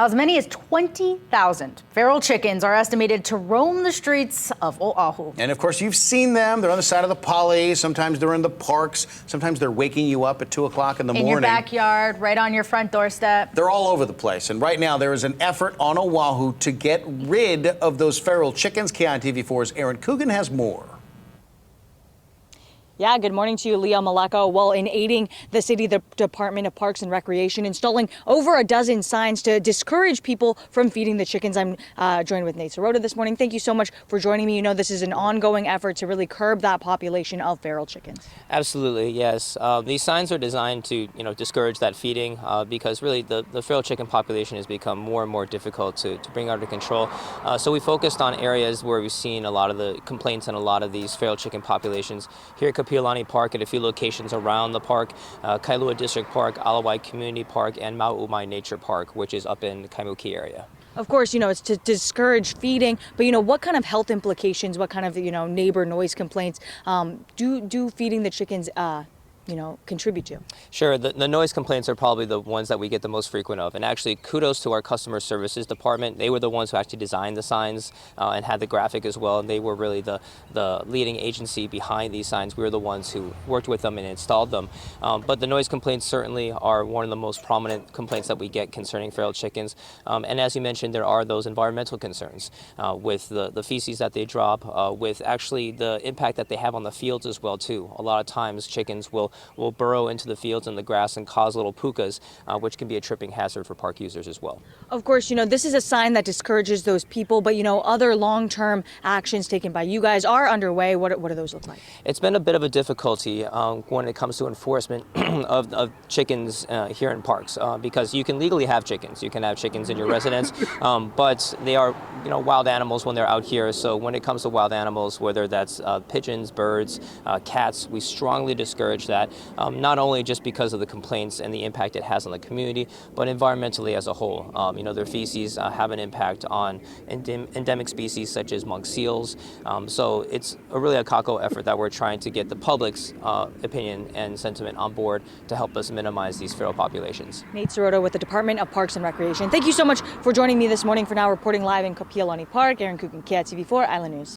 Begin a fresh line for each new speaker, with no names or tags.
As many as 20,000 feral chickens are estimated to roam the streets of Oahu.
And of course, you've seen them. They're on the side of the poly. Sometimes they're in the parks. Sometimes they're waking you up at 2 o'clock in the morning.
In your backyard, right on your front doorstep.
They're all over the place. And right now, there is an effort on Oahu to get rid of those feral chickens. KITV4's Aaron Coogan has more.
Yeah, good morning to you, Leo Maleko. Well, in aiding the city, the Department of Parks and Recreation installing over a dozen signs to discourage people from feeding the chickens. I'm joined with Nate Sirota this morning. Thank you so much for joining me. You know, this is an ongoing effort to really curb that population of feral chickens.
Absolutely, yes. These signs are designed to, discourage that feeding because really the feral chicken population has become more and more difficult to bring under control. So we focused on areas where we've seen a lot of the complaints on a lot of these feral chicken populations. Here at Kapiolani Park at a few locations around the park, Kailua District Park, Alawai Community Park, and Mauumai Nature Park, which is up in Kaimuki area.
Of course, it's to discourage feeding, but what kind of health implications, what kind of neighbor noise complaints do feeding the chickens contribute to?
Sure, the noise complaints are probably the ones that we get the most frequent of, and actually kudos to our customer services department. They were the ones who actually designed the signs and had the graphic as well, and they were really the leading agency behind these signs. We were the ones who worked with them and installed them. But the noise complaints certainly are one of the most prominent complaints that we get concerning feral chickens. And as you mentioned, there are those environmental concerns with the feces that they drop, with actually the impact that they have on the fields as well too. A lot of times chickens will burrow into the fields and the grass and cause little pukas, which can be a tripping hazard for park users as well.
Of course, this is a sign that discourages those people, but other long-term actions taken by you guys are underway. What do those look like?
It's been a bit of a difficulty when it comes to enforcement of chickens here in parks because you can legally have chickens. You can have chickens in your residence, but they are wild animals when they're out here. So when it comes to wild animals, whether that's pigeons, birds, cats, we strongly discourage that. Not only just because of the complaints and the impact it has on the community, but environmentally as a whole. Their feces have an impact on endemic species such as monk seals. So it's really a kako effort that we're trying to get the public's opinion and sentiment on board to help us minimize these feral populations.
Nate Sirota with the Department of Parks and Recreation. Thank you so much for joining me this morning. For now, reporting live in Kapiolani Park, Aaron Coogan, KITV4 Island News.